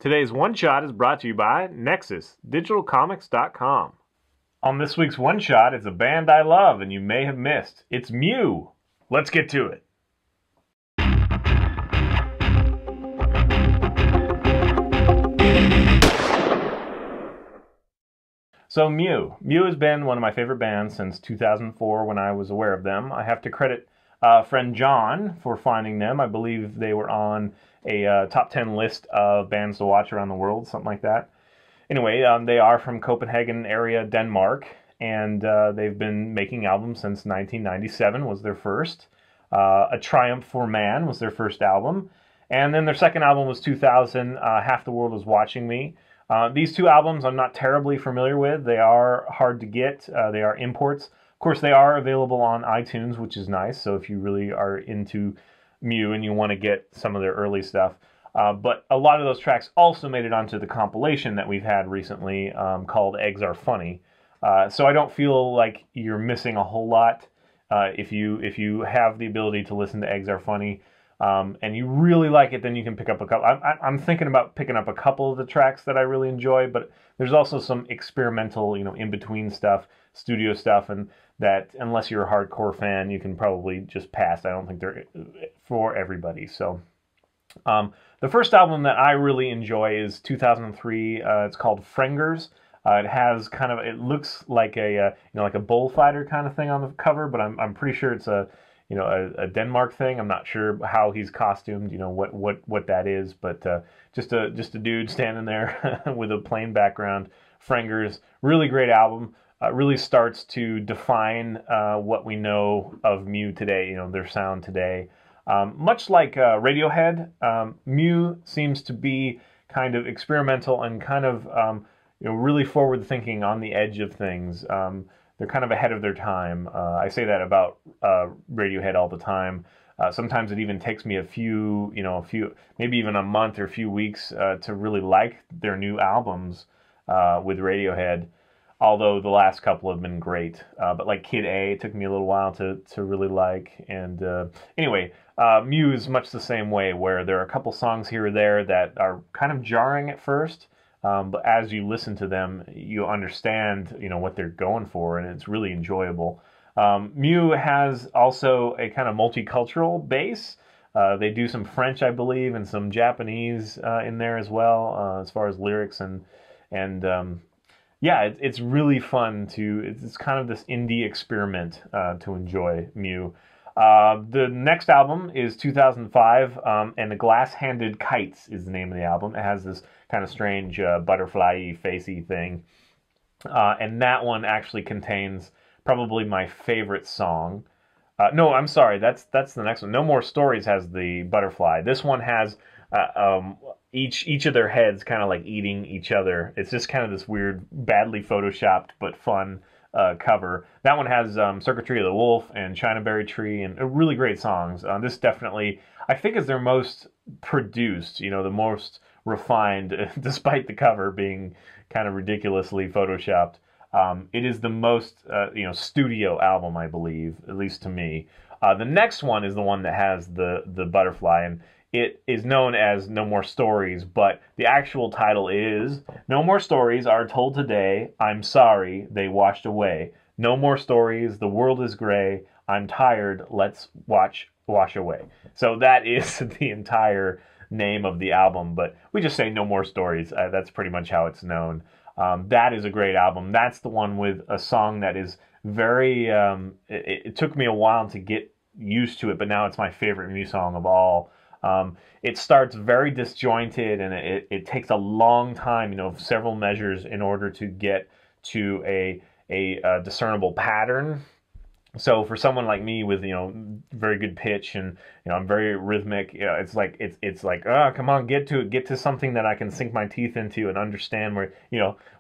Today's One Shot is brought to you by NexusDigitalComics.com. On this week's One Shot is a band I love and you may have missed. It's Mew. Let's get to it. So Mew has been one of my favorite bands since 2004 when I was aware of them. I have to credit friend John for finding them. I believe they were on a top 10 list of bands to watch around the world, something like that. Anyway, they are from Copenhagen area, Denmark, and they've been making albums since 1997 was their first. A Triumph for Man was their first album. And then their second album was 2000, Half the World Was Watching Me. These two albums I'm not terribly familiar with. They are hard to get. They are imports. Of course, they are available on iTunes, which is nice. So if you really are into Mew and you want to get some of their early stuff. But a lot of those tracks also made it onto the compilation that we've had recently called Eggs Are Funny. So I don't feel like you're missing a whole lot if you have the ability to listen to Eggs Are Funny. And you really like it, then you can pick up a couple. I'm thinking about picking up a couple of the tracks that I really enjoy, but there's also some experimental, in-between stuff, studio stuff, and that, unless you're a hardcore fan, you can probably just pass. I don't think they're for everybody. So the first album that I really enjoy is 2003. It's called Frankerz. It has it looks like a like a bullfighter kind of thing on the cover, but I'm pretty sure it's a Denmark thing. I'm not sure how he's costumed, what that is, but just a dude standing there with a plain background. Frankerz, really great album. Really starts to define what we know of Mew today, their sound today. Much like Radiohead, Mew seems to be kind of experimental and kind of really forward thinking on the edge of things. They're kind of ahead of their time. I say that about Radiohead all the time. Sometimes it even takes me a few, maybe even a month or a few weeks to really like their new albums with Radiohead. Although the last couple have been great. But like Kid A, it took me a little while to really like. And anyway, Mew is much the same way, where there are a couple songs here or there that are kind of jarring at first. But as you listen to them, you understand, what they're going for, and it's really enjoyable. Mew has also a kind of multicultural base. They do some French, I believe, and some Japanese in there as well, as far as lyrics and yeah, it's really fun it's kind of this indie experiment to enjoy Mew. The next album is 2005, and The Glass-Handed Kites is the name of the album. It has this kind of strange butterfly-y, facey thing. And that one actually contains probably my favorite song. No, I'm sorry, that's the next one. No More Stories has the butterfly. This one has each of their heads kind of like eating each other. It's just kind of this weird, badly photoshopped but fun cover. That one has Circuitry of the Wolf and Chinaberry Tree, and really great songs. This definitely, I think, is their most produced, the most refined, despite the cover being kind of ridiculously photoshopped. It is the most, studio album, I believe, at least to me. The next one is the one that has the butterfly, and it is known as No More Stories, but the actual title is No More Stories Are Told Today, I'm Sorry, They Washed Away. No more stories, the world is gray, I'm tired, let's wash away. So that is the entire name of the album, but we just say No More Stories. That's pretty much how it's known. That is a great album. That's the one with a song that is very, it took me a while to get used to it, but now it's my favorite Mew song of all. It starts very disjointed, and it takes a long time, several measures in order to get to a discernible pattern. So for someone like me with very good pitch and I'm very rhythmic, it's like oh, come on, get to something that I can sink my teeth into and understand where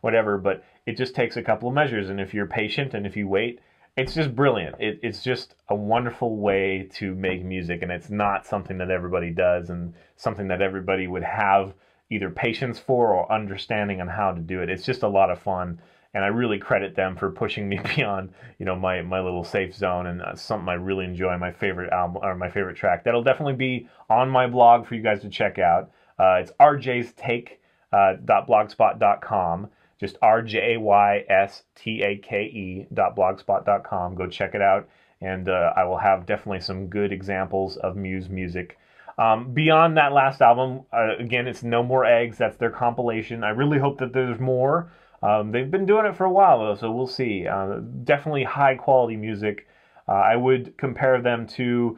whatever. But it just takes a couple of measures, and if you're patient and if you wait, it's just brilliant. It's just a wonderful way to make music, and it's not something that everybody does, and something that everybody would have either patience for or understanding on how to do it. It's just a lot of fun, and I really credit them for pushing me beyond my little safe zone, and something I really enjoy. My favorite album, or my favorite track. That'll definitely be on my blog for you guys to check out. It's RJ's Take .blogspot.com. Just RJYSTAKE.blogspot.com. Go check it out, and I will have definitely some good examples of Muse music. Beyond that last album, again, it's No More Eggs. That's their compilation. I really hope that there's more. They've been doing it for a while, though, so we'll see. Definitely high-quality music. I would compare them to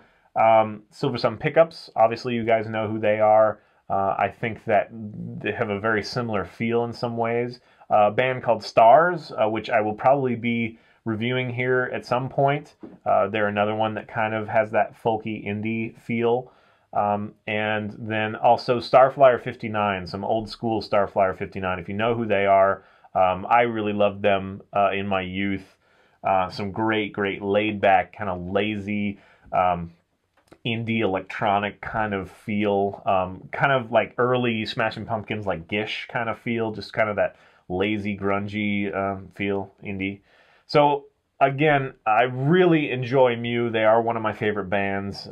Silver Sun Pickups. Obviously, you guys know who they are. I think that they have a very similar feel in some ways. A band called Stars, which I will probably be reviewing here at some point. They're another one that kind of has that folky indie feel. And then also Starflyer 59, some old school Starflyer 59. If you know who they are, I really loved them in my youth. Some great laid back, kind of lazy, indie electronic kind of feel, kind of like early Smashing Pumpkins, like Gish kind of feel, just kind of that lazy, grungy feel, indie. So again, I really enjoy Mew. They are one of my favorite bands,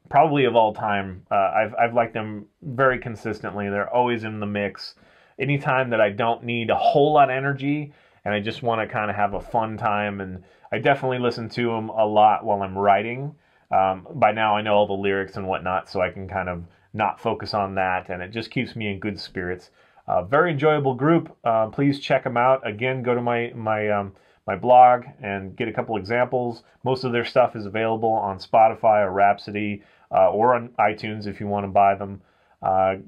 probably of all time. I've liked them very consistently. They're always in the mix. Anytime that I don't need a whole lot of energy and I just want to kind of have a fun time, and I definitely listen to them a lot while I'm writing. By now I know all the lyrics and whatnot, so I can kind of not focus on that, and it just keeps me in good spirits. Very enjoyable group. Please check them out. Again, go to my blog and get a couple examples. Most of their stuff is available on Spotify or Rhapsody, or on iTunes if you want to buy them.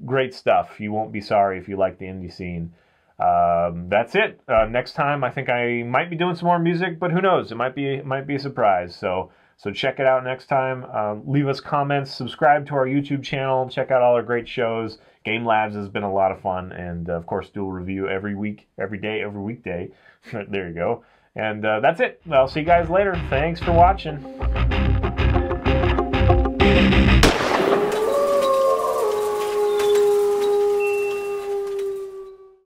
Great stuff. You won't be sorry if you like the indie scene. That's it. Next time I think I might be doing some more music, but who knows? It might be a surprise. So check it out next time. Leave us comments, subscribe to our YouTube channel, check out all our great shows. Game Labs has been a lot of fun, and of course Dual Review every week, every day, every weekday. There you go. And that's it. I'll see you guys later. Thanks for watching.